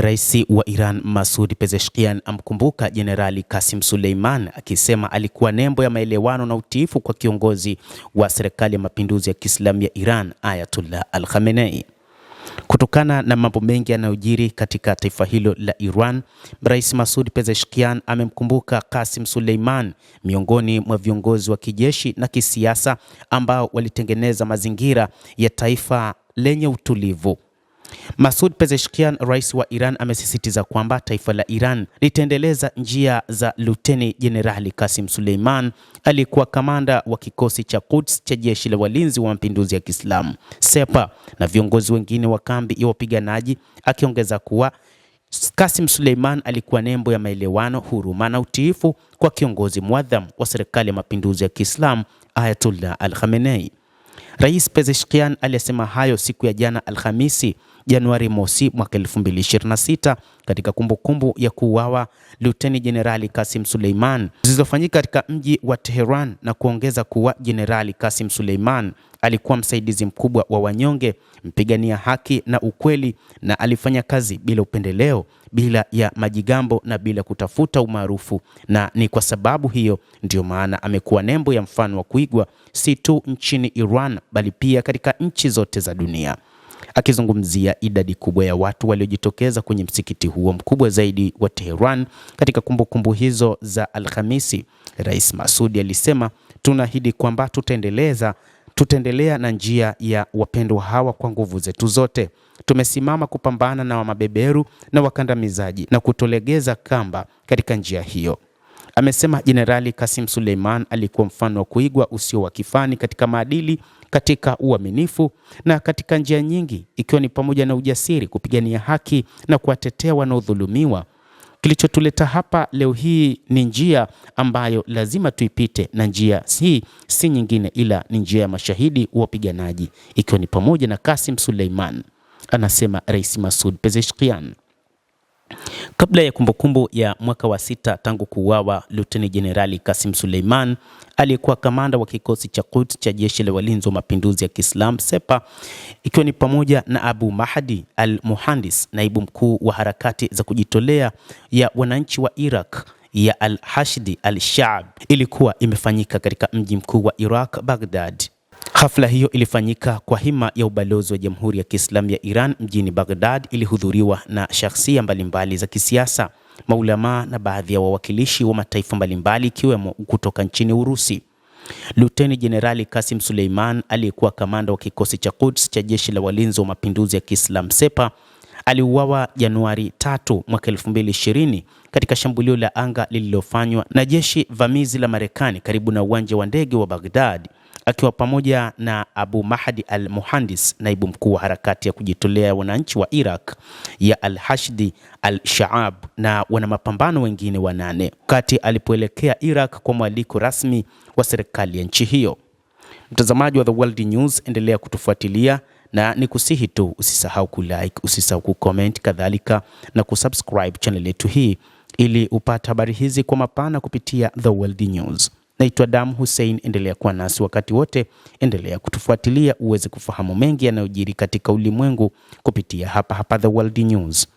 Rais wa Iran Masoud Pezeshkian amkumbuka Jenerali Qasim Suleiman akisema alikuwa nembo ya maelewano na utiifu kwa kiongozi wa serikali ya mapinduzi ya Kiislamu ya Iran Ayatollah Al-Khamenei. Kutokana na mambo mengi yanayojiri katika taifa hilo la Iran, Rais Masoud Pezeshkian amemkumbuka Qasim Suleiman miongoni mwa viongozi wa kijeshi na kisiasa ambao walitengeneza mazingira ya taifa lenye utulivu. Masoud Pezeshkian, rais wa Iran, amesisitiza kwamba taifa la Iran litaendeleza njia za Luteni Jenerali Qasim Suleiman aliyekuwa kamanda wa kikosi cha Quds cha jeshi la walinzi wa mapinduzi ya Kiislamu Sepa na viongozi wengine wa kambi ya wapiganaji, akiongeza kuwa Qasim Suleiman alikuwa nembo ya maelewano, huruma na utiifu kwa kiongozi muadham wa serikali ya mapinduzi ya Kiislamu Ayatollah Al-Khamenei. Rais Pezeshkian alisema hayo siku ya jana Alhamisi, Januari mosi mwaka 2026 katika kumbukumbu ya kuuawa Luteni Jenerali Qasim Suleiman zilizofanyika katika mji wa Tehran, na kuongeza kuwa Jenerali Qasim Suleiman alikuwa msaidizi mkubwa wa wanyonge, mpigania haki na ukweli, na alifanya kazi bila upendeleo, bila ya majigambo na bila kutafuta umaarufu, na ni kwa sababu hiyo ndio maana amekuwa nembo ya mfano wa kuigwa si tu nchini Iran bali pia katika nchi zote za dunia. Akizungumzia idadi kubwa ya watu waliojitokeza kwenye msikiti huo mkubwa zaidi wa Tehran katika kumbukumbu hizo za Alhamisi, Rais Masoud alisema, tunaahidi kwamba tutaendelea na njia ya wapendwa hawa kwa nguvu zetu zote. Tumesimama kupambana na mabeberu na wakandamizaji na kutolegeza kamba katika njia hiyo. Amesema Jenerali Qasim Suleiman alikuwa mfano wa kuigwa usio wa kifani katika maadili, katika uaminifu na katika njia nyingi, ikiwa ni pamoja na ujasiri, kupigania haki na kuwatetea wanaodhulumiwa. Kilichotuleta hapa leo hii ni njia ambayo lazima tuipite, na njia hii si nyingine ila ni njia ya mashahidi wapiganaji, ikiwa ni pamoja na Qasim Suleiman, anasema Rais Masoud Pezeshkian. Kabla ya kumbukumbu ya mwaka wa 6 tangu kuuawa Luteni Jenerali Qasim Suleiman aliyekuwa kamanda wa kikosi cha Quds cha jeshi la walinzi wa mapinduzi ya Kiislamu Sepa, ikiwa ni pamoja na Abu Mahdi al-Muhandis, naibu mkuu wa harakati za kujitolea ya wananchi wa Iraq ya Al-Hashdi al-Shaab, ilikuwa imefanyika katika mji mkuu wa Iraq, Baghdad. Hafla hiyo ilifanyika kwa hima ya ubalozi wa Jamhuri ya Kiislamu ya Iran mjini Baghdad. Ilihudhuriwa na shakhsia mbalimbali za kisiasa, maulama na baadhi ya wawakilishi wa mataifa mbalimbali ikiwemo kutoka nchini Urusi. Luteni Jenerali Qasim Suleiman aliyekuwa kamanda wa kikosi cha Quds cha jeshi la walinzi wa mapinduzi ya Kiislamu Sepa aliuawa Januari 3 mwaka 2020 katika shambulio la anga lililofanywa na jeshi vamizi la Marekani karibu na uwanja wa ndege wa Baghdad, akiwa pamoja na Abu Mahdi al-Muhandis, naibu mkuu wa harakati ya kujitolea wananchi wa Iraq ya Al-Hashdi al-Shaab, na wana mapambano wengine 8 wakati alipoelekea Iraq kwa mwaliko rasmi wa serikali ya nchi hiyo. Mtazamaji wa The World News, endelea kutufuatilia na nikusihi tu usisahau kulike, usisahau kucomment, kadhalika na kusubscribe channel yetu hii ili upate habari hizi kwa mapana kupitia The World News. Naitwa Dam Hussein, endelea kuwa nasi wakati wote, endelea kutufuatilia uweze kufahamu mengi yanayojiri katika ulimwengu kupitia hapa The World News.